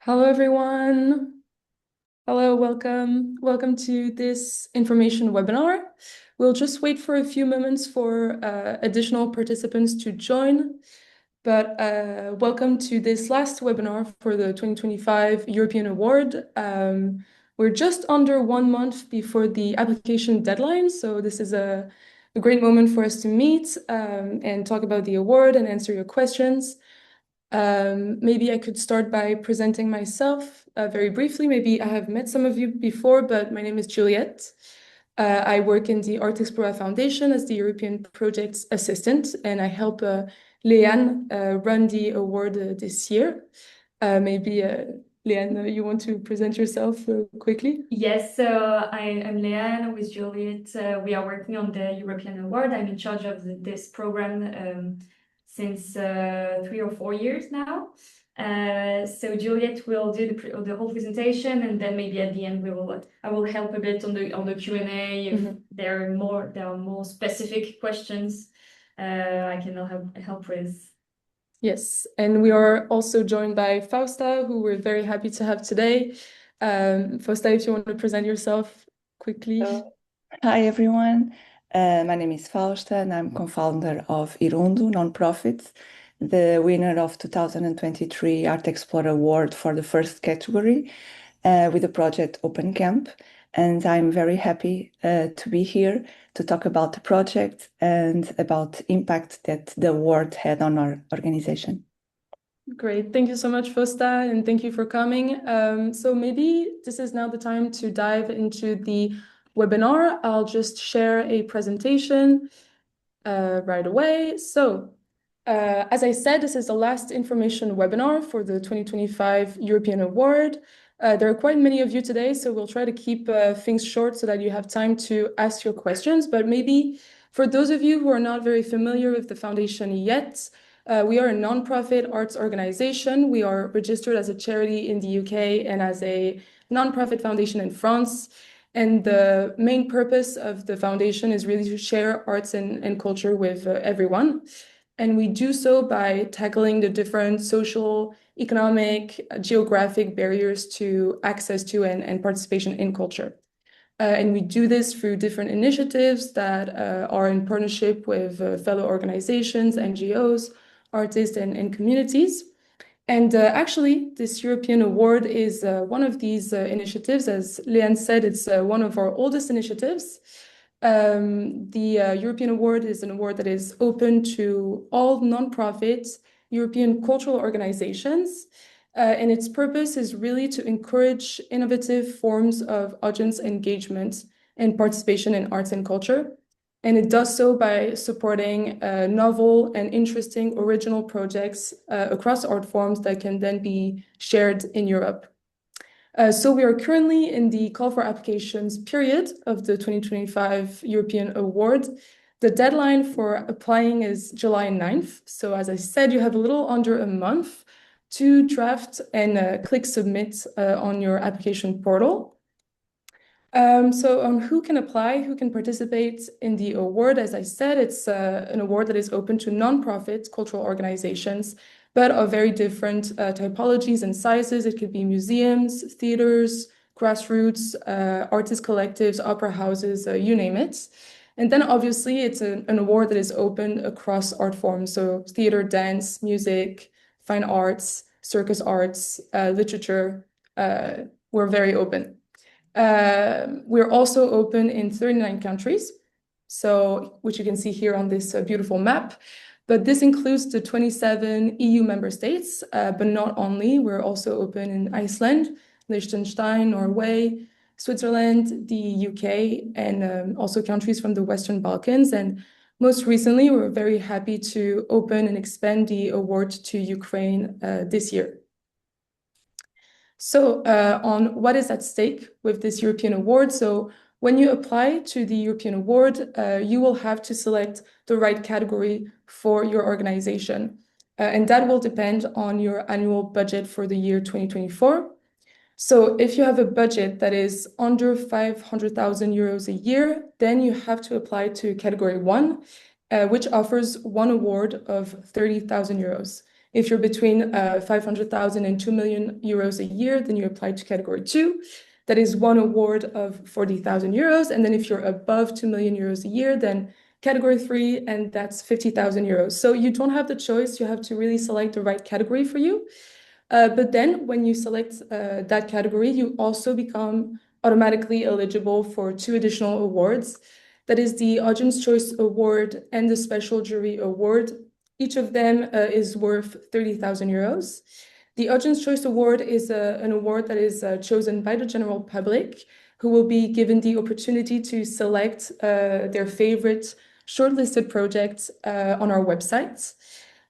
Hello, everyone. Hello, welcome. Welcome to this information webinar. We'll just wait for a few moments for additional participants to join. But welcome to this last webinar for the 2025 European Award. We're just under 1 month before the application deadline, so this is a great moment for us to meet and talk about the award and answer your questions. Maybe I could start by presenting myself very briefly. Maybe I have met some of you before, but my name is Juliette. I work in the Art Explorer Foundation as the European Projects Assistant, and I help Leanne run the award this year. Maybe Leanne, you want to present yourself quickly? Yes, so I'm Leanne with Juliet. We are working on the European Award. I'm in charge of this program since 3 or 4 years now. So Juliet will do the whole presentation, and then maybe at the end I will help a bit on the Q&A if there are more specific questions I can help with. Yes, and we are also joined by Fausta, who we're very happy to have today. Fausta, if you want to present yourself quickly. Hi everyone, my name is Fausta and I'm co-founder of Irundu Nonprofit, the winner of 2023 Art Explorer Award for the first category with the project Open Camp. And I'm very happy to be here to talk about the project and about the impact that the award had on our organization. Great. Thank you so much, Fausta, and thank you for coming. So maybe this is now the time to dive into the webinar. I'll just share a presentation right away. So as I said, this is the last information webinar for the 2025 European Award. There are quite many of you today, so we'll try to keep things short so that you have time to ask your questions. But maybe for those of you who are not very familiar with the foundation yet, we are a nonprofit arts organization. We are registered as a charity in the UK and as a nonprofit foundation in France. And the main purpose of the foundation is really to share arts and culture with everyone. And we do so by tackling the different social, economic, geographic barriers to access to and participation in culture. And we do this through different initiatives that are in partnership with fellow organizations, NGOs, artists, and communities. And actually, this European Award is one of these initiatives. As Leanne said, it's one of our oldest initiatives. The European Award is an award that is open to all nonprofit European cultural organizations. And its purpose is really to encourage innovative forms of audience engagement and participation in arts and culture. And it does so by supporting novel and interesting original projects across art forms that can then be shared in Europe. So we are currently in the call for applications period of the 2025 European Award. The deadline for applying is July 9th. So as I said, you have a little under a month to draft and click submit on your application portal. So on who can apply, who can participate in the award, as I said, it's an award that is open to nonprofit cultural organizations, but of very different typologies and sizes. It could be museums, theaters, grassroots, artist collectives, opera houses, you name it. And then obviously it's an award that is open across art forms. So theater, dance, music, fine arts, circus arts, literature, we're very open. We're also open in 39 countries, so which you can see here on this beautiful map. But this includes the 27 EU member states, but not only. We're also open in Iceland, Liechtenstein, Norway, Switzerland, the UK, and also countries from the Western Balkans. And most recently, we're very happy to open and expand the award to Ukraine this year. So on what is at stake with this European award. So when you apply to the European award, you will have to select the right category for your organization. And that will depend on your annual budget for the year 2024. So if you have a budget that is under 500,000 euros a year, then you have to apply to category 1, which offers one award of 30,000 euros. If you're between 500,000 and 2 million euros a year, then you apply to category 2. That is one award of 40,000 euros. And then if you're above 2 million euros a year, then category 3, and that's 50,000 euros. So you don't have the choice. You have to really select the right category for you. But then when you select that category, you also become automatically eligible for 2 additional awards. That is the Audience Choice Award and the Special Jury Award. Each of them is worth 30,000 euros. The Audience Choice Award is an award that is chosen by the general public, who will be given the opportunity to select their favorite shortlisted projects on our website.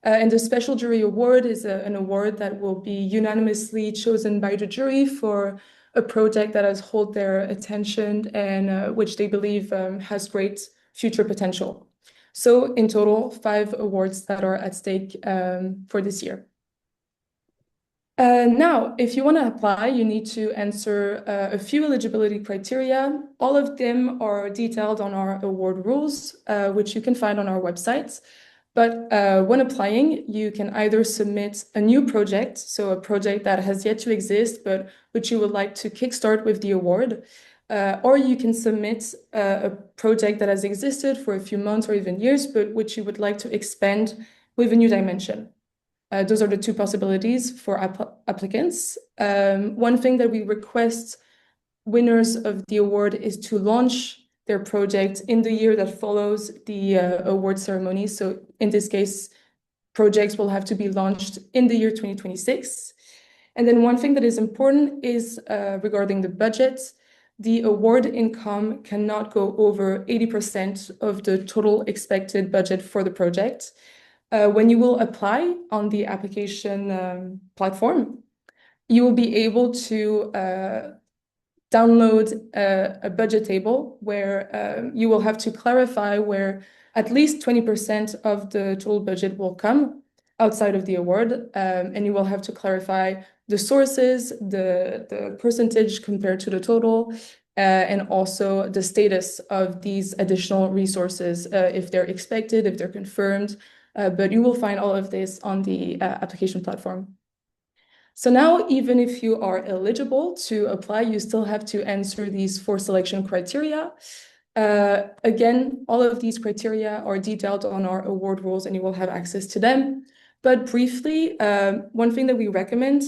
And the Special Jury Award is an award that will be unanimously chosen by the jury for a project that has held their attention and which they believe has great future potential. So in total, 5 awards that are at stake for this year. Now, if you want to apply, you need to answer a few eligibility criteria. All of them are detailed on our award rules, which you can find on our website. But when applying, you can either submit a new project, so a project that has yet to exist, but which you would like to kickstart with the award, or you can submit a project that has existed for a few months or even years, but which you would like to expand with a new dimension. Those are the 2 possibilities for applicants. One thing that we request winners of the award is to launch their project in the year that follows the award ceremony. So in this case, projects will have to be launched in the year 2026. And then one thing that is important is regarding the budget. The award income cannot go over 80% of the total expected budget for the project. When you will apply on the application platform, you will be able to download a budget table where you will have to clarify where at least 20% of the total budget will come outside of the award, and you will have to clarify the sources, the percentage compared to the total, and also the status of these additional resources, if they're expected, if they're confirmed, but you will find all of this on the application platform. So now, even if you are eligible to apply, you still have to answer these 4 selection criteria. Again, all of these criteria are detailed on our award rules and you will have access to them. But briefly, one thing that we recommend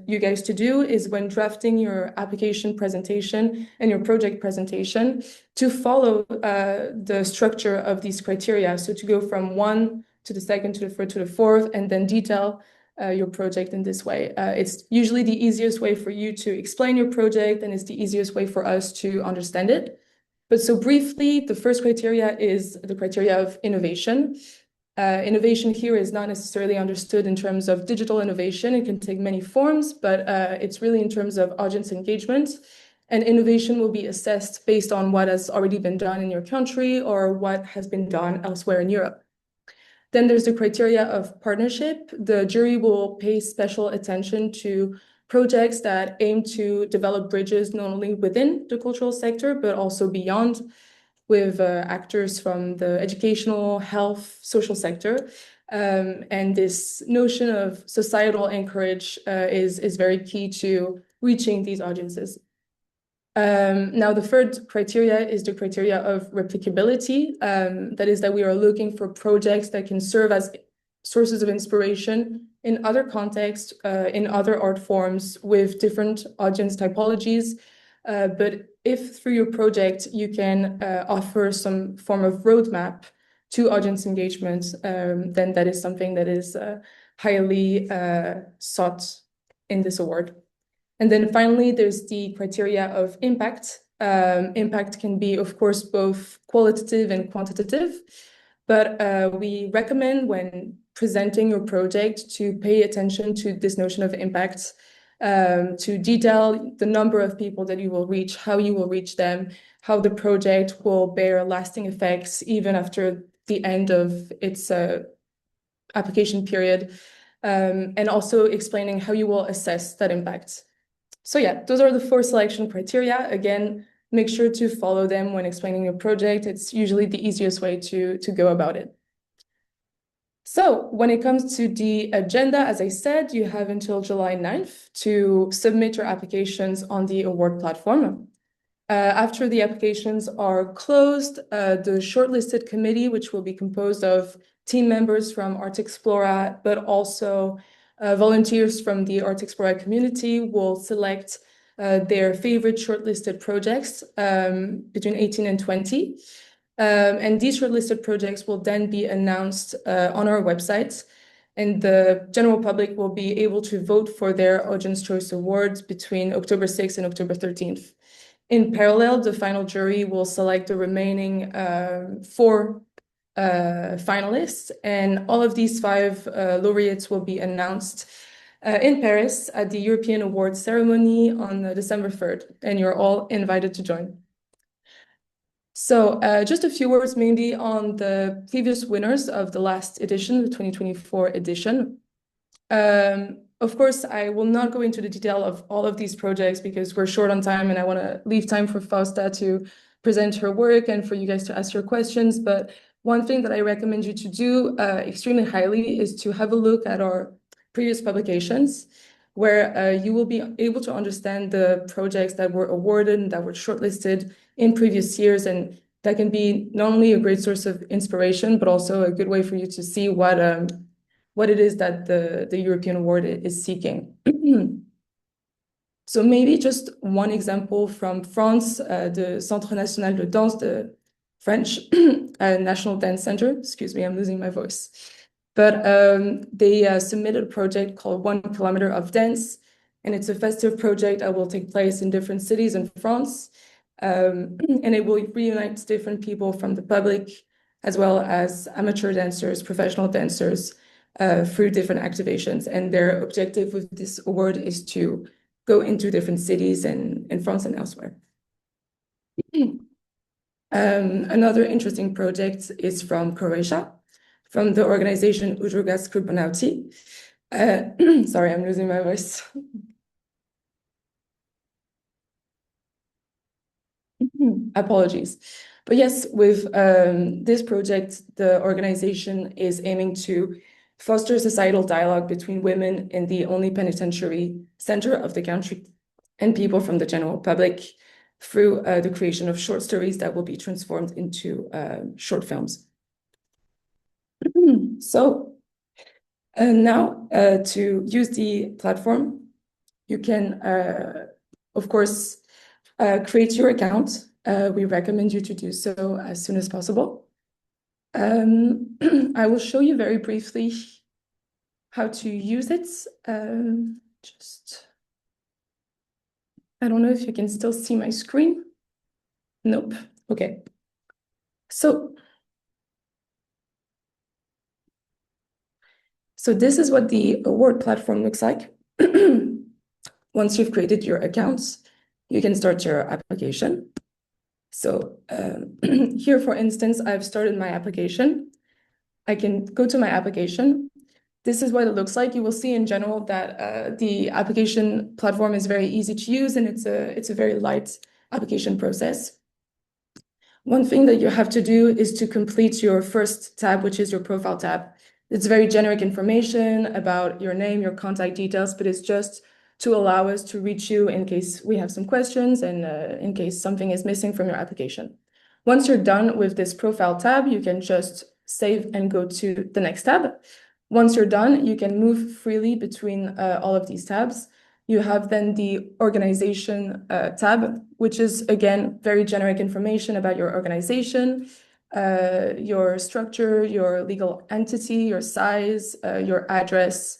you guys to do is when drafting your application presentation and your project presentation to follow the structure of these criteria. So to go from 1 to the 2nd to the 3rd to the 4th and then detail your project in this way. It's usually the easiest way for you to explain your project and it's the easiest way for us to understand it. But so briefly, the first criteria is the criteria of innovation. Innovation here is not necessarily understood in terms of digital innovation. It can take many forms, but it's really in terms of audience engagement. And innovation will be assessed based on what has already been done in your country or what has been done elsewhere in Europe. Then there's the criteria of partnership. The jury will pay special attention to projects that aim to develop bridges not only within the cultural sector, but also beyond, with actors from the educational, health, social sector. And this notion of societal anchorage is very key to reaching these audiences. Now, the 3rd criteria is the criteria of replicability. That is that we are looking for projects that can serve as sources of inspiration in other contexts, in other art forms with different audience typologies. But if through your project you can offer some form of roadmap to audience engagement, then that is something that is highly sought in this award. And then finally, there's the criteria of impact. Impact can be, of course, both qualitative and quantitative, but we recommend when presenting your project to pay attention to this notion of impact, to detail the number of people that you will reach, how you will reach them, how the project will bear lasting effects even after the end of its application period, and also explaining how you will assess that impact. So yeah, those are the 4 selection criteria. Again, make sure to follow them when explaining your project. It's usually the easiest way to go about it. So when it comes to the agenda, as I said, you have until July 9th to submit your applications on the award platform. After the applications are closed, the shortlisted committee, which will be composed of team members from Artexplora, but also volunteers from the Artexplora community, will select their favorite shortlisted projects between 18 and 20. And these shortlisted projects will then be announced on our website, and the general public will be able to vote for their Audience Choice Awards between October 6th and October 13th. In parallel, the final jury will select the remaining 4 finalists, and all of these 5 laureates will be announced in Paris at the European Awards ceremony on December 3rd, and you're all invited to join. So just a few words maybe on the previous winners of the last edition, the 2024 edition. Of course, I will not go into the detail of all of these projects because we're short on time and I want to leave time for Fausta to present her work and for you guys to ask your questions. But one thing that I recommend you to do extremely highly is to have a look at our previous publications, where you will be able to understand the projects that were awarded and that were shortlisted in previous years. And that can be not only a great source of inspiration, but also a good way for you to see what it is that the European Award is seeking. So maybe just one example from France, the Centre National de Danse, the French National Dance Center. Excuse me, I'm losing my voice. But they submitted a project called 1 Kilometer of Dance, and it's a festive project that will take place in different cities in France. And it will reunite different people from the public, as well as amateur dancers, professional dancers, through different activations. And their objective with this award is to go into different cities in France and elsewhere. Another interesting project is from Croatia, from the organization Udruga Skrbonauti. Sorry, I'm losing my voice. Apologies. But yes, with this project, the organization is aiming to foster societal dialogue between women in the only penitentiary center of the country and people from the general public through the creation of short stories that will be transformed into short films. So now to use the platform, you can, of course, create your account. We recommend you to do so as soon as possible. I will show you very briefly how to use it. I don't know if you can still see my screen. Nope. Okay. So this is what the award platform looks like. Once you've created your accounts, you can start your application. So here, for instance, I've started my application. I can go to my application. This is what it looks like. You will see in general that the application platform is very easy to use, and it's a very light application process. One thing that you have to do is to complete your first tab, which is your profile tab. It's very generic information about your name, your contact details, but it's just to allow us to reach you in case we have some questions and in case something is missing from your application. Once you're done with this profile tab, you can just save and go to the next tab. Once you're done, you can move freely between all of these tabs. You have then the organization tab, which is, again, very generic information about your organization, your structure, your legal entity, your size, your address.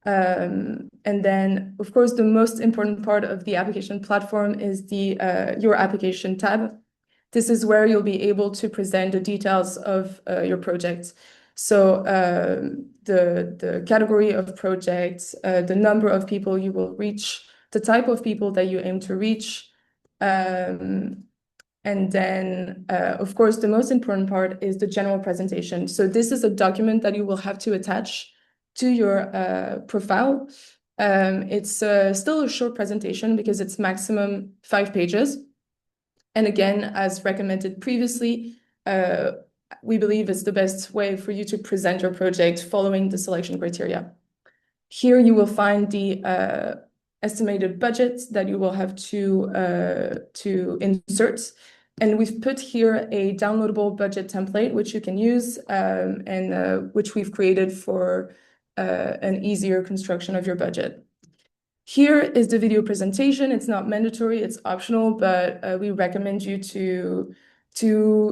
And then, of course, the most important part of the application platform is the Your Application tab. This is where you'll be able to present the details of your project. So the category of projects, the number of people you will reach, the type of people that you aim to reach. And then, of course, the most important part is the general presentation. So this is a document that you will have to attach to your profile. It's still a short presentation because it's maximum 5 pages. And again, as recommended previously, we believe is the best way for you to present your project following the selection criteria. Here you will find the estimated budget that you will have to insert. And we've put here a downloadable budget template, which you can use and which we've created for an easier construction of your budget. Here is the video presentation. It's not mandatory, it's optional, but we recommend you to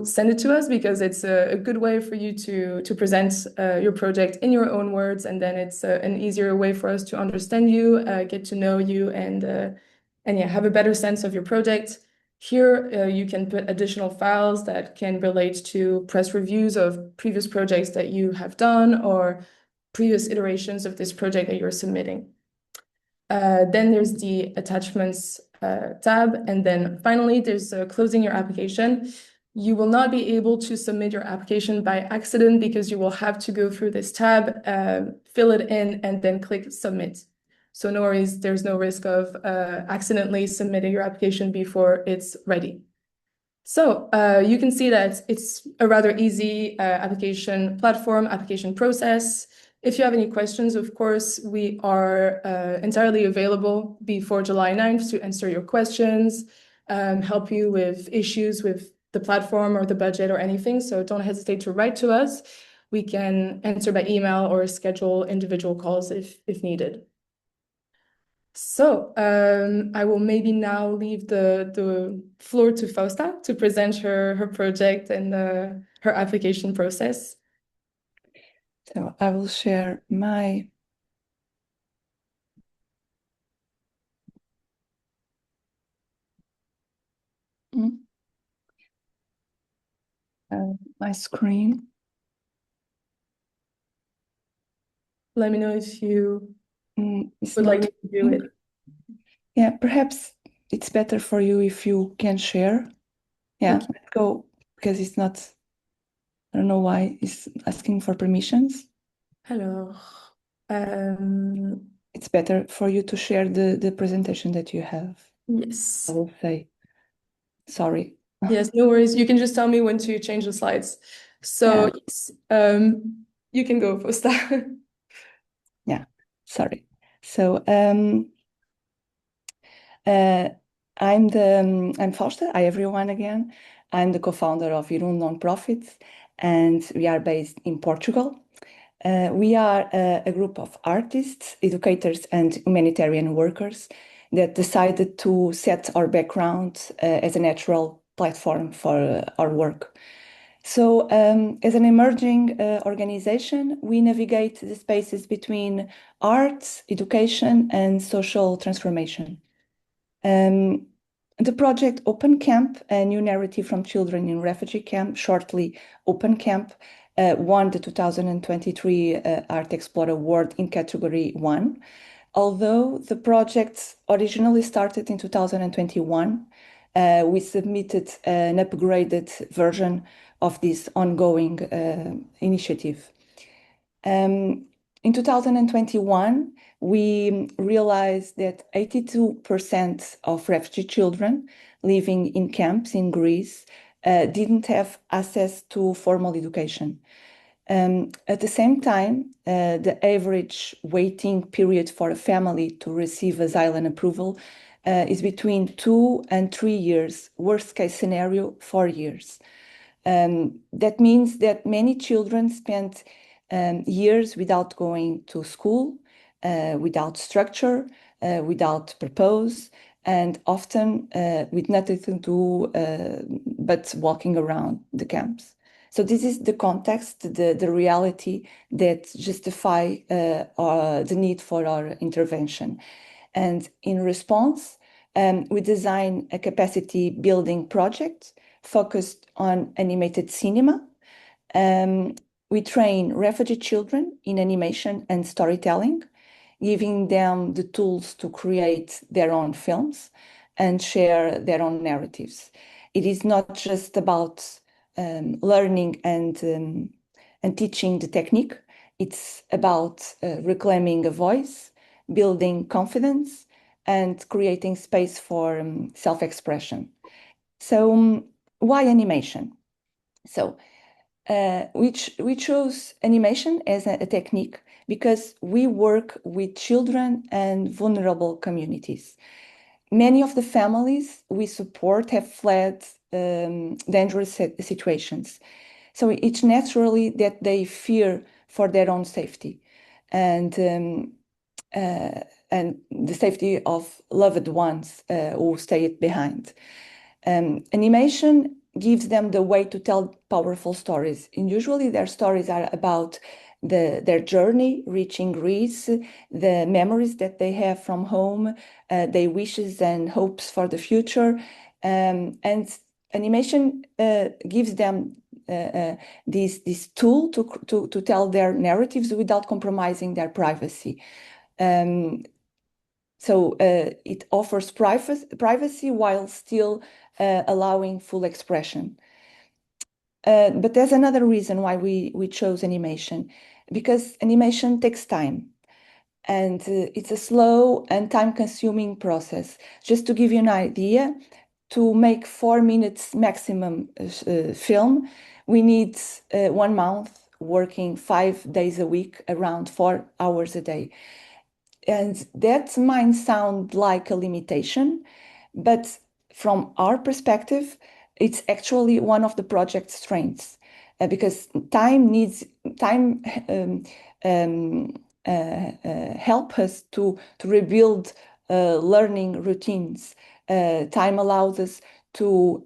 send it to us because it's a good way for you to present your project in your own words, and then it's an easier way for us to understand you, get to know you, and yeah, have a better sense of your project. Here you can put additional files that can relate to press reviews of previous projects that you have done or previous iterations of this project that you're submitting. Then there's the attachments tab, and then finally there's closing your application. You will not be able to submit your application by accident because you will have to go through this tab, fill it in, and then click submit. So no worries, there's no risk of accidentally submitting your application before it's ready. So you can see that it's a rather easy application platform, application process. If you have any questions, of course, we are entirely available before July 9th to answer your questions, help you with issues with the platform or the budget or anything. So don't hesitate to write to us. We can answer by email or schedule individual calls if needed. So I will maybe now leave the floor to Fausta to present her project and her application process. So I will share my my screen. Let me know if you It's would like not me to do it. Yeah, perhaps it's better for you if you can share. Yeah, Okay. let's go because it's not, I don't know why it's asking for permissions. Alors, It's better for you to share the presentation that you have. yes. I will say, sorry. Yes, no worries. You can just tell me when to change the slides. So Yeah. yes, you can go, Fausta. Yeah, sorry. So I'm Fausta. Hi everyone again. I'm the co-founder of Irundo Nonprofits, and we are based in Portugal. We are a group of artists, educators, and humanitarian workers that decided to set our background as a natural platform for our work. So, as an emerging organization, we navigate the spaces between arts, education, and social transformation. The project Open Camp, a new narrative from children in refugee camp, shortly Open Camp, won the 2023 Art Explorer Award in category 1. Although the project originally started in 2021, we submitted an upgraded version of this ongoing initiative. In 2021, we realized that 82% of refugee children living in camps in Greece didn't have access to formal education. At the same time, the average waiting period for a family to receive asylum approval is between 2 and 3 years, worst case scenario, 4 years. That means that many children spent years without going to school, without structure, without purpose, and often with nothing to do but walking around the camps. So this is the context, the reality that justify the need for our intervention. And in response, we design a capacity building project focused on animated cinema. We train refugee children in animation and storytelling, giving them the tools to create their own films and share their own narratives. It is not just about learning and teaching the technique. It's about reclaiming a voice, building confidence, and creating space for self-expression. So why animation? So we chose animation as a technique because we work with children and vulnerable communities. Many of the families we support have fled dangerous situations. So it's naturally that they fear for their own safety and the safety of loved ones who stayed behind. Animation gives them the way to tell powerful stories. And usually their stories are about their journey reaching Greece, the memories that they have from home, their wishes and hopes for the future. And animation gives them this tool to tell their narratives without compromising their privacy. So it offers privacy while still allowing full expression. But there's another reason why we chose animation, because animation takes time. And it's a slow and time-consuming process. Just to give you an idea, to make 4 minutes maximum film, we need 1 month working 5 days a week, around 4 hours a day. And that might sound like a limitation, but from our perspective, it's actually one of the project's strengths because time um, um, help us to rebuild learning routines. Time allows us to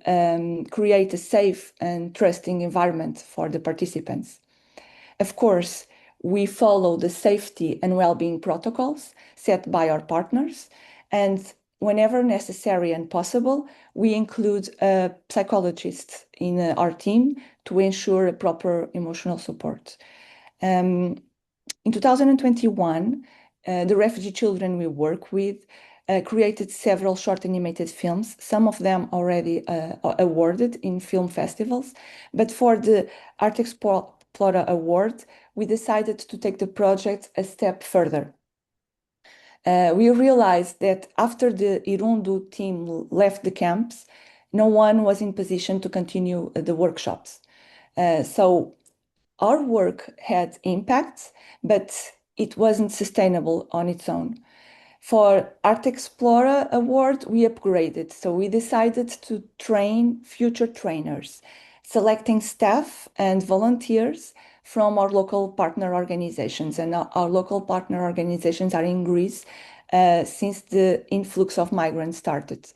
create a safe and trusting environment for the participants. Of course, we follow the safety and well-being protocols set by our partners, and whenever necessary and possible, we include a psychologist in our team to ensure a proper emotional support. In 2021, the refugee children we work with created several short animated films, some of them already awarded in film festivals. But for the Art Explorer Award, we decided to take the project a step further. We realized that after the Irundu team left the camps, no one was in position to continue the workshops. So our work had impacts, but it wasn't sustainable on its own. For Art Explorer Award, we upgraded. So we decided to train future trainers, selecting staff and volunteers from our local partner organizations. And our local partner organizations are in Greece since the influx of migrants started.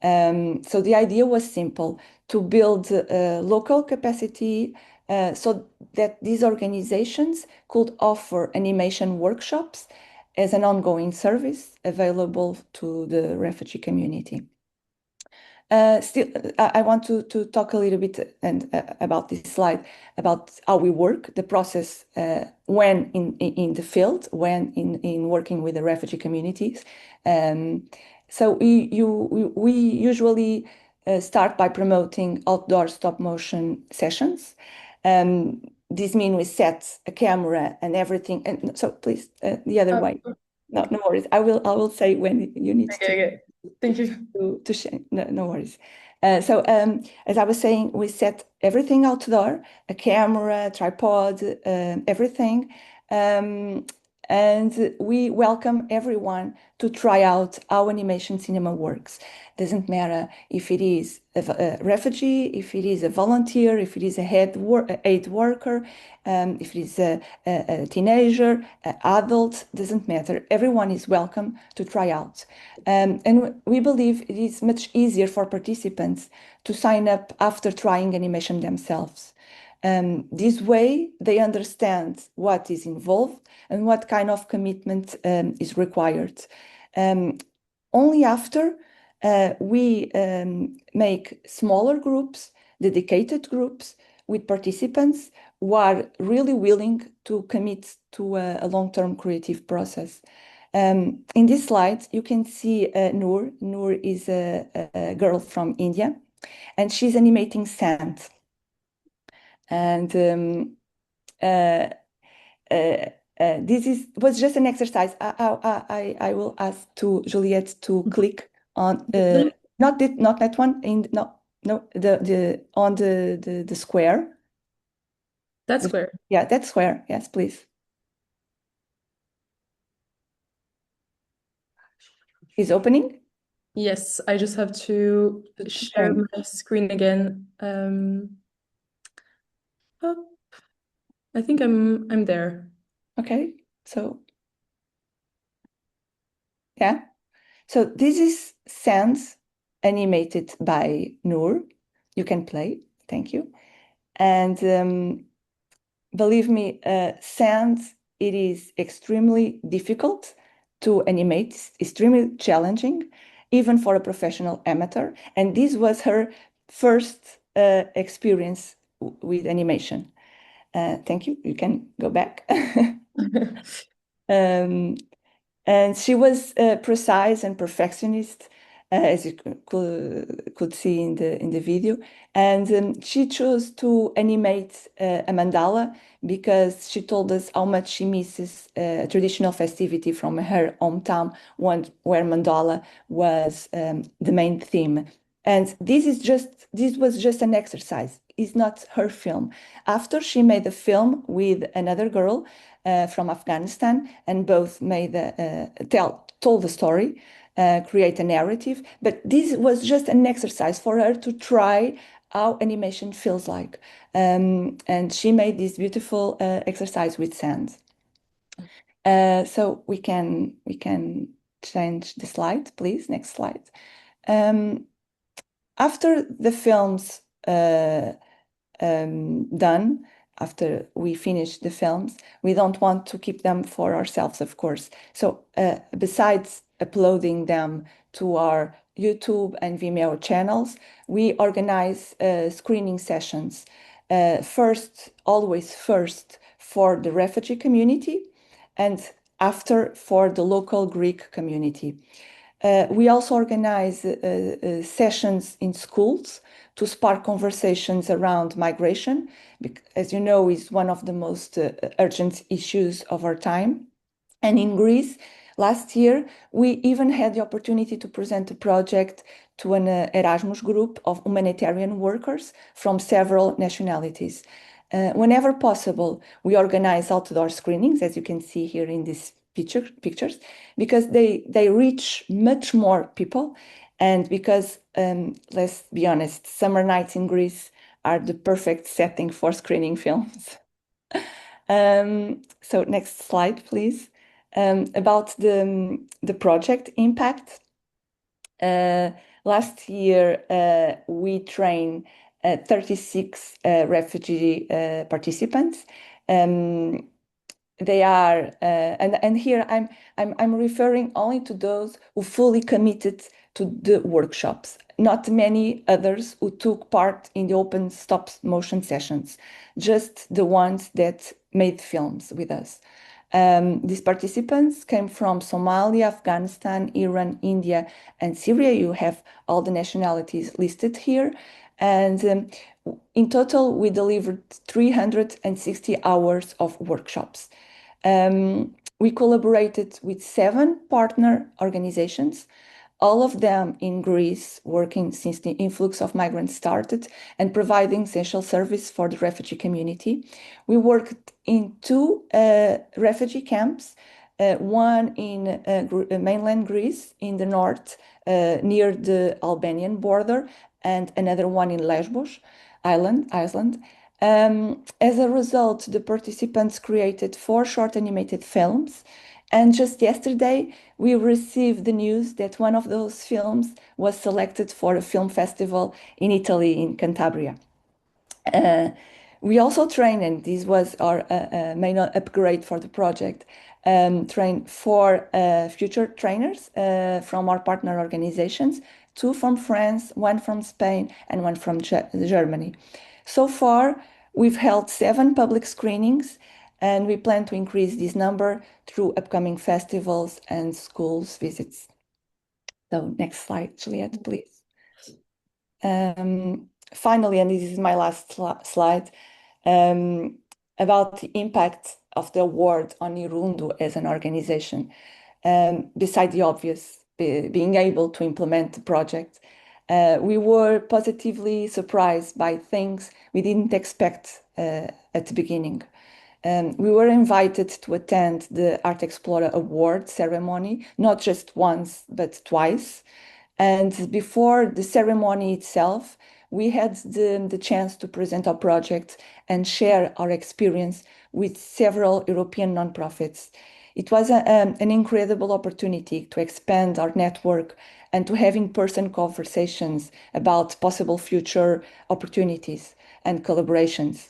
So the idea was simple, to build local capacity so that these organizations could offer animation workshops as an ongoing service available to the refugee community. Still, I want to talk a little bit about this slide, about how we work, the process when in the field, when in working with the refugee communities. So we usually start by promoting outdoor stop motion sessions. This means we set a camera and everything. And so please, the other way. No, no worries. I will say when you need to. Okay. Thank you. To share. No worries. So as I was saying, we set everything outdoor, a camera, tripod, everything. And we welcome everyone to try out how animation cinema works. Doesn't matter if it is a refugee, if it is a volunteer, if it is a aid worker, if it is a teenager, an adult, doesn't matter. Everyone is welcome to try out. And we believe it is much easier for participants to sign up after trying animation themselves. This way, they understand what is involved and what kind of commitment is required. Only after we make smaller groups, dedicated groups with participants who are really willing to commit to a long-term creative process. In this slide, you can see Noor. Noor is a girl from India, and she's animating sand. And this was just an exercise. I will ask to Juliette to click on not that one on the square. That's clear. Yeah, that's where. Yes, please. Is opening? Yes, I just have to share Screen. my screen again. Oh, I think I'm there. Okay. So yeah. So this is Sands animated by Noor. You can play. Thank you. And believe me, Sands, it is extremely difficult to animate, it's extremely challenging, even for a professional amateur. And this was her first experience with animation. Thank you. You can go back. Um, and she was precise and perfectionist, as you could see in the video. And she chose to animate a mandala because she told us how much she misses a traditional festivity from her hometown, one where mandala was the main theme. And this was just an exercise. It's not her film. After she made a film with another girl from Afghanistan, and both made told the story, create a narrative. But this was just an exercise for her to try how animation feels like, and she made this beautiful exercise with sand. So we can change the slide, please. Next slide. After the films done, after we finish the films, we don't want to keep them for ourselves, of course. So besides uploading them to our YouTube and Vimeo channels, we organize screening sessions. Always first for the refugee community, and after for the local Greek community. We also organize sessions in schools to spark conversations around migration, as you know, is one of the most urgent issues of our time. And in Greece, last year, we even had the opportunity to present a project to an Erasmus group of humanitarian workers from several nationalities. Whenever possible, we organize outdoor screenings, as you can see here in these pictures, because they reach much more people, and because, let's be honest, summer nights in Greece are the perfect setting for screening films. So next slide, please. About the project impact. Last year, we trained 36 refugee participants. They are, and here I'm referring only to those who fully committed to the workshops, not many others who took part in the open stop motion sessions, just the ones that made films with us. These participants came from Somalia, Afghanistan, Iran, India, and Syria. You have all the nationalities listed here. And in total, we delivered 360 hours of workshops. We collaborated with 7 partner organizations, all of them in Greece, working since the influx of migrants started and providing essential service for the refugee community. We worked in 2 refugee camps, one in mainland Greece in the north, near the Albanian border, and another one in Lesbos Iceland. As a result, the participants created 4 short animated films. And just yesterday, we received the news that one of those films was selected for a film festival in Italy, in Cantabria. We also trained, and this was our main upgrade for the project, trained 4 future trainers from our partner organizations, 2 from France, 1 from Spain, and 1 from Germany. So far, we've held 7 public screenings, and we plan to increase this number through upcoming festivals and schools visits. So next slide, Juliette, please. Finally, and this is my last slide, about the impact of the award on Irundu as an organization. Beside the obvious, being able to implement the project, we were positively surprised by things we didn't expect at the beginning. We were invited to attend the Art Explorer Award ceremony, not just once, but twice. And before the ceremony itself, we had the chance to present our project and share our experience with several European nonprofits. It was an incredible opportunity to expand our network and to have in-person conversations about possible future opportunities and collaborations.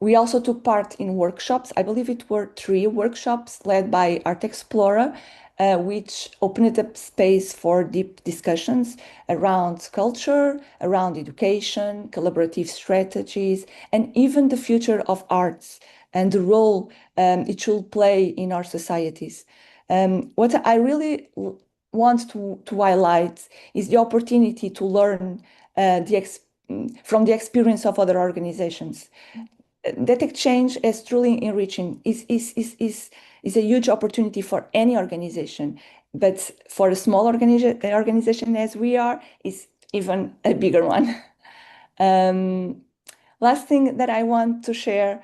We also took part in workshops. I believe it were 3 workshops led by Art Explorer, which opened up space for deep discussions around culture, around education, collaborative strategies, and even the future of arts and the role it should play in our societies. What I really want to highlight is the opportunity to learn from the experience of other organizations. That exchange is truly enriching, is a huge opportunity for any organization, but for a small organization as we are, is even a bigger one. Last thing that I want to share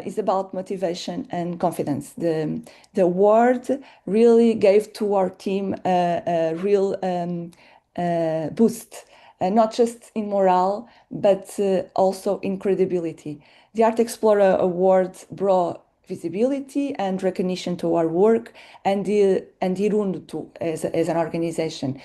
is about motivation and confidence. The award really gave to our team a real boost, not just in morale, but also in credibility. The Art Explorer Award brought visibility and recognition to our work and Irundu as an organization.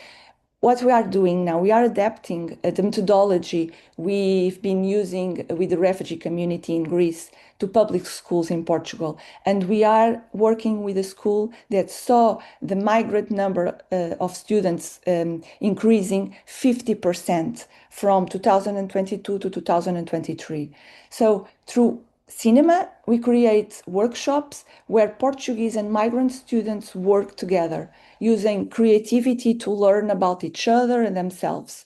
What we are doing now, we are adapting the methodology we've been using with the refugee community in Greece to public schools in Portugal. And we are working with a school that saw the migrant number of students increasing 50% from 2022 to 2023. So through cinema, we create workshops where Portuguese and migrant students work together, using creativity to learn about each other and themselves.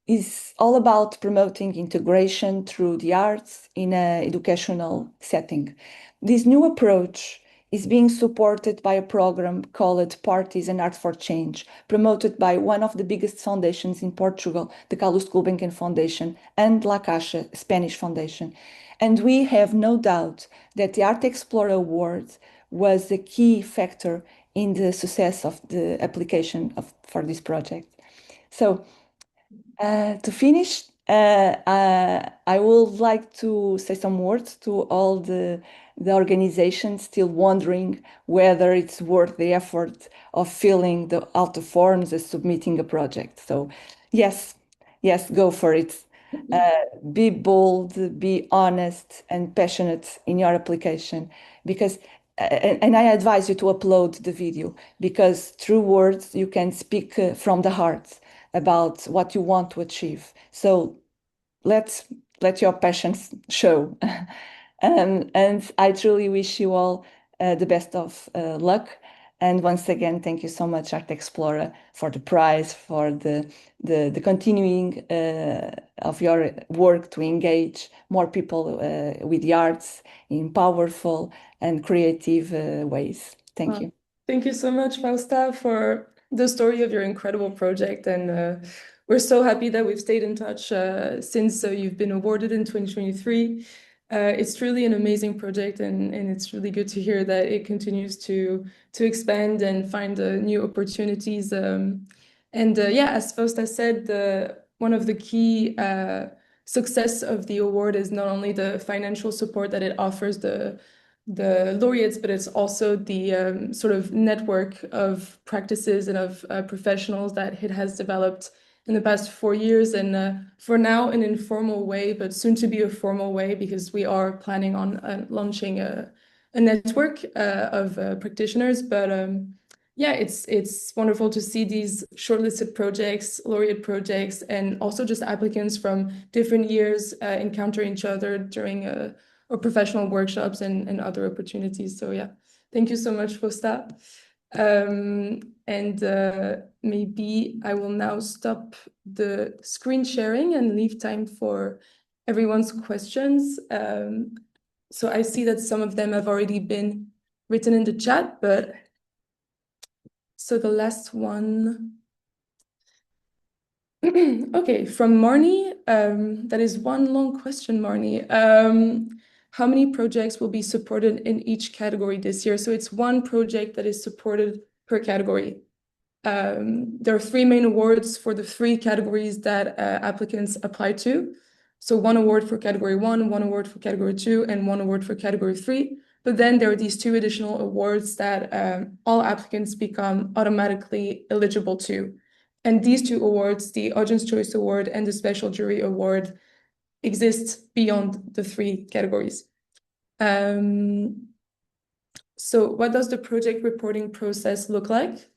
Is all about promoting integration through the arts in an educational setting. This new approach is being supported by a program called Parties and Art for Change, promoted by one of the biggest foundations in Portugal, the Carlos Gulbenkian Foundation, and La Caixa, Spanish Foundation. And we have no doubt that the Art Explorer Award was a key factor in the success of the application for this project. So to finish, I would like to say some words to all the organizations still wondering whether it's worth the effort of filling out the forms and submitting a project. So yes, go for it. Be bold, be honest and passionate in your application, because and I advise you to upload the video, because through words you can speak from the heart about what you want to achieve. So let your passions show. And I truly wish you all the best of luck. And once again, thank you so much, Art Explorer, for the prize, for the continuing of your work to engage more people with the arts in powerful and creative ways. Thank you. Thank you so much, Fausta, for the story of your incredible project. And we're so happy that we've stayed in touch since you've been awarded in 2023. It's truly an amazing project, and it's really good to hear that it continues to expand and find new opportunities. Yeah, as Fausta said, one of the key success of the award is not only the financial support that it offers the laureates, but it's also the sort of network of practices and of professionals that it has developed in the past 4 years, and for now an informal way, but soon to be a formal way, because we are planning on launching a network of practitioners. But yeah, it's wonderful to see these shortlisted projects, laureate projects, and also just applicants from different years encounter each other during or professional workshops and other opportunities. So yeah, thank you so much, Fausta. Maybe I will now stop the screen sharing and leave time for everyone's questions. So I see that some of them have already been written in the chat, but so the last one. Okay, from Marnie, that is one long question, Marnie. How many projects will be supported in each category this year? So it's one project that is supported per category. There are three main awards for the three categories that applicants apply to. So one award for category one award for category two, and one award for category three. But then there are these two additional awards that all applicants become automatically eligible to. And these two awards, the Audience Choice Award and the Special Jury Award, exist beyond the three categories. So what does the project reporting process look like?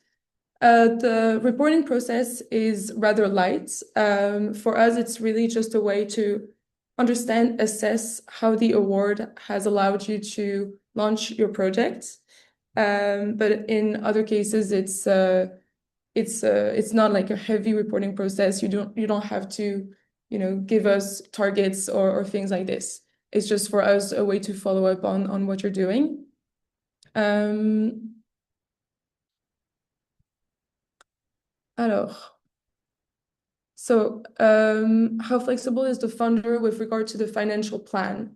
The reporting process is rather light. For us, it's really just a way to understand, assess how the award has allowed you to launch your project. But in other cases, it's not like a heavy reporting process. You don't have to, give us targets or things like this. It's just for us a way to follow up on what you're doing. Alors, so how flexible is the funder with regard to the financial plan?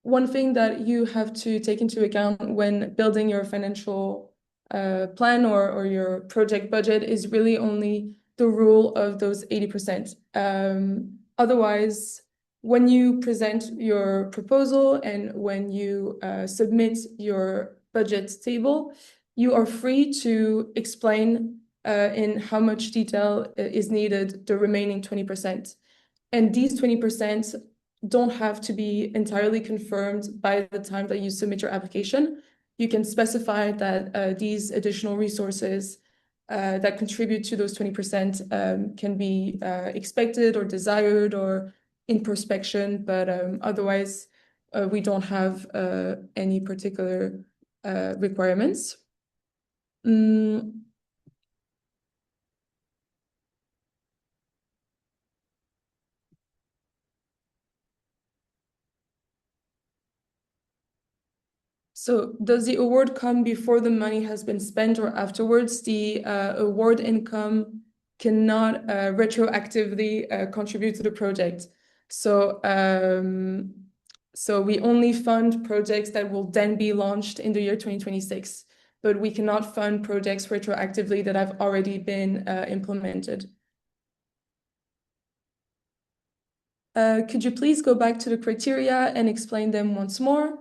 One thing that you have to take into account when building your financial plan or your project budget is really only the rule of those 80%. Otherwise, when you present your proposal and when you submit your budget table, you are free to explain in how much detail is needed the remaining 20%. And these 20% don't have to be entirely confirmed by the time that you submit your application. You can specify that these additional resources that contribute to those 20% can be expected or desired or in prospection, but otherwise we don't have any particular requirements. So does the award come before the money has been spent or afterwards? The award income cannot retroactively contribute to the project. So we only fund projects that will then be launched in the year 2026, but we cannot fund projects retroactively that have already been implemented. Could you please go back to the criteria and explain them once more?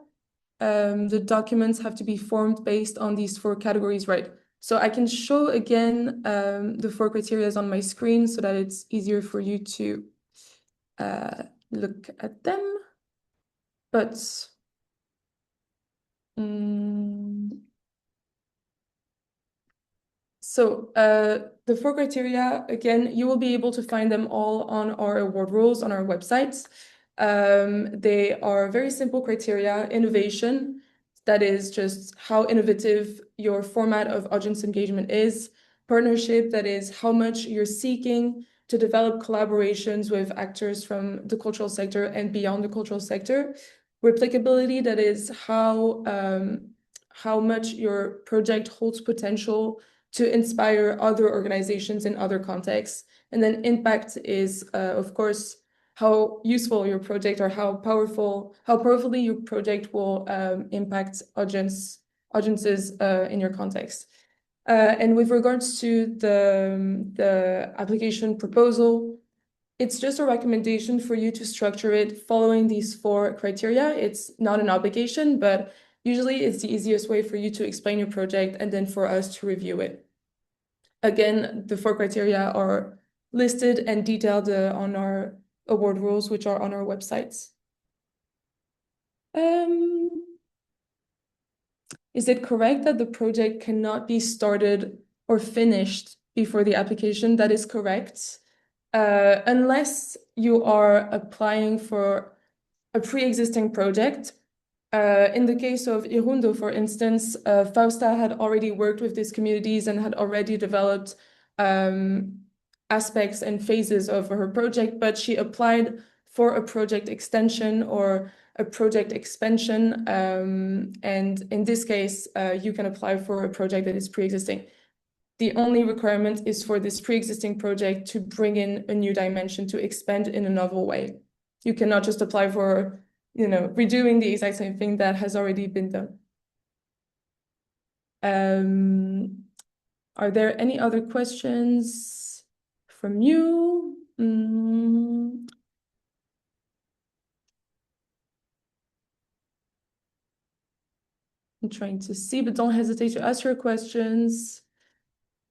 The documents have to be formed based on these four categories, right? So I can show again the four criteria on my screen so that it's easier for you to look at them. But so the four criteria, again, you will be able to find them all on our award rules on our website. They are very simple criteria. Innovation, that is just how innovative your format of audience engagement is. Partnership, that is how much you're seeking to develop collaborations with actors from the cultural sector and beyond the cultural sector. Replicability, that is how much your project holds potential to inspire other organizations in other contexts. And then impact is, of course, how useful your project or how powerfully your project will impact audiences in your context. And with regards to the application proposal, it's just a recommendation for you to structure it following these four criteria. It's not an obligation, but usually it's the easiest way for you to explain your project and then for us to review it. Again, the four criteria are listed and detailed on our award rules, which are on our websites. Is it correct that the project cannot be started or finished before the application? That is correct. Unless you are applying for a pre-existing project. In the case of Irundo, for instance, Fausta had already worked with these communities and had already developed aspects and phases of her project, but she applied for a project extension or a project expansion. And in this case, you can apply for a project that is pre-existing. The only requirement is for this pre-existing project to bring in a new dimension, to expand in a novel way. You cannot just apply for, redoing the exact same thing that has already been done. Are there any other questions from you? I'm trying to see, but don't hesitate to ask your questions.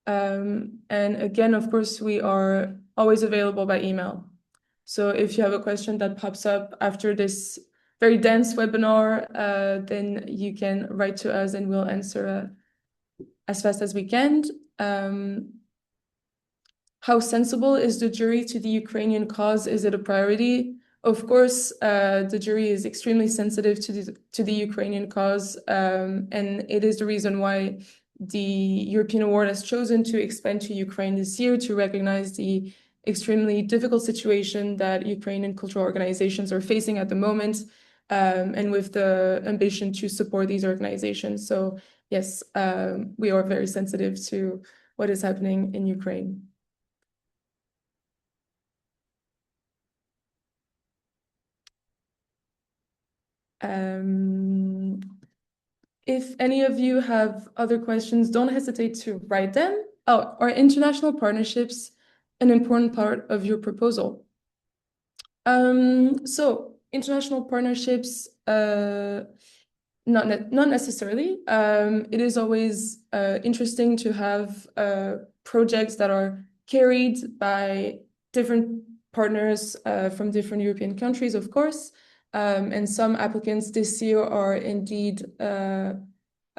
And again, of course, we are always available by email. So if you have a question that pops up after this very dense webinar, then you can write to us and we'll answer as fast as we can. How sensible is the jury to the Ukrainian cause? Is it a priority? Of course, the jury is extremely sensitive to the Ukrainian cause, and it is the reason why the European Award has chosen to expand to Ukraine this year to recognize the extremely difficult situation that Ukrainian cultural organizations are facing at the moment, and with the ambition to support these organizations. So yes, we are very sensitive to what is happening in Ukraine. If any of you have other questions, don't hesitate to write them. Oh, are international partnerships an important part of your proposal? So international partnerships, not necessarily. It is always interesting to have projects that are carried by different partners from different European countries, of course. And some applicants this year are indeed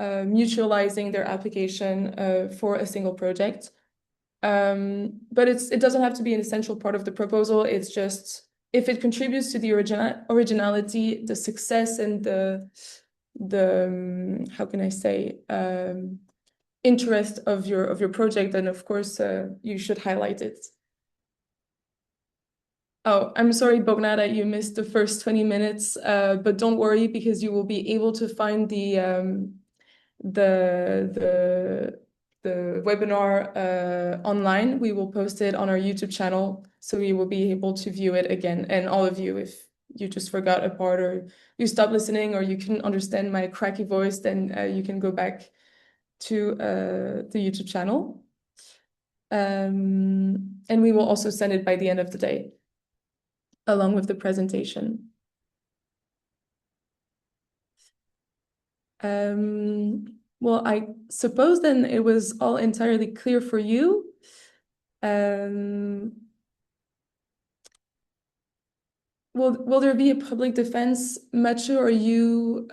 mutualizing their application for a single project. But it doesn't have to be an essential part of the proposal. It's just if it contributes to the originality, the success, and the how can I say, interest of your project, then of course you should highlight it. Oh, I'm sorry, Bognara, you missed the first 20 minutes, but don't worry because you will be able to find the webinar online. We will post it on our YouTube channel, so you will be able to view it again. And all of you, if you just forgot a part or you stopped listening or you couldn't understand my cracky voice, then you can go back to the YouTube channel. And we will also send it by the end of the day, along with the presentation. Well, I suppose then it was all entirely clear for you. Will there be a public defense, Mathieu, or you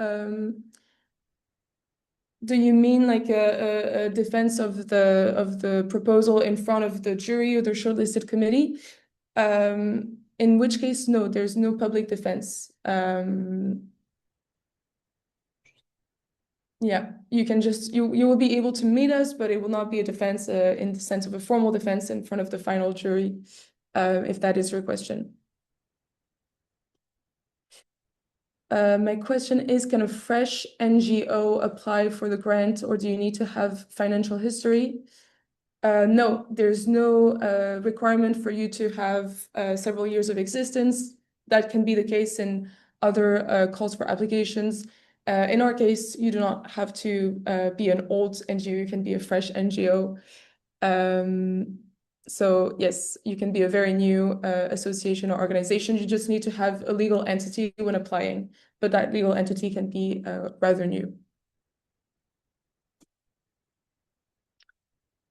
do you mean like a defense of the proposal in front of the jury or the shortlisted committee? In which case, no, there's no public defense. Yeah, you can just you will be able to meet us, but it will not be a defense in the sense of a formal defense in front of the final jury, if that is your question. My question is, can a fresh NGO apply for the grant, or do you need to have financial history? No, there's no requirement for you to have several years of existence. That can be the case in other calls for applications. In our case, you do not have to be an old NGO, you can be a fresh NGO. So yes, you can be a very new association or organization. You just need to have a legal entity when applying, but that legal entity can be rather new.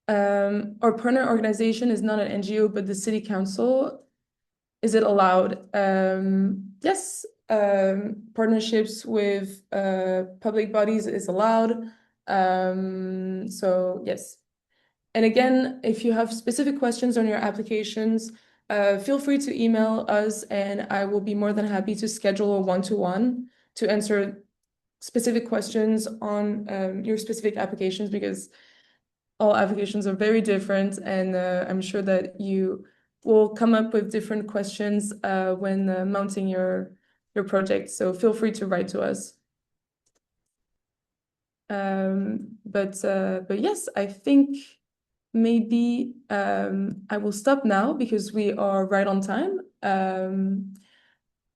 Our partner organization is not an NGO, but the city council. Is it allowed? Yes, partnerships with public bodies is allowed. So yes. And again, if you have specific questions on your applications, feel free to email us and I will be more than happy to schedule a one-to-one to answer specific questions on your specific applications, because all applications are very different, and I'm sure that you will come up with different questions when mounting your project. So feel free to write to us. But yes, I think maybe I will stop now because we are right on time.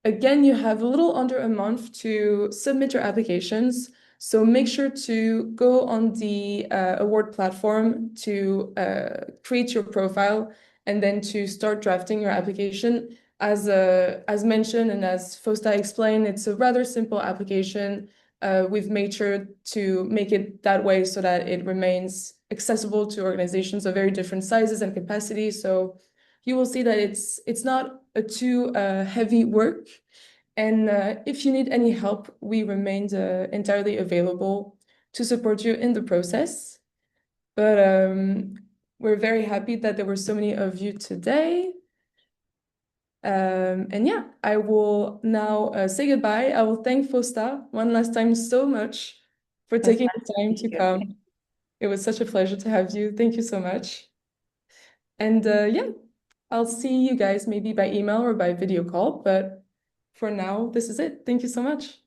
Again, you have a little under a month to submit your applications. So make sure to go on the award platform to create your profile and then to start drafting your application. As mentioned and as Fosta explained, it's a rather simple application. We've made sure to make it that way so that it remains accessible to organizations of very different sizes and capacities. So you will see that it's not a too heavy work. And if you need any help, we remained entirely available to support you in the process. But we're very happy that there were so many of you today. And yeah, I will now say goodbye. I will thank Fosta one last time so much for taking the time to come. It was such a pleasure to have you. Thank you so much. And yeah, I'll see you guys maybe by email or by video call. But for now, this is it. Thank you so much.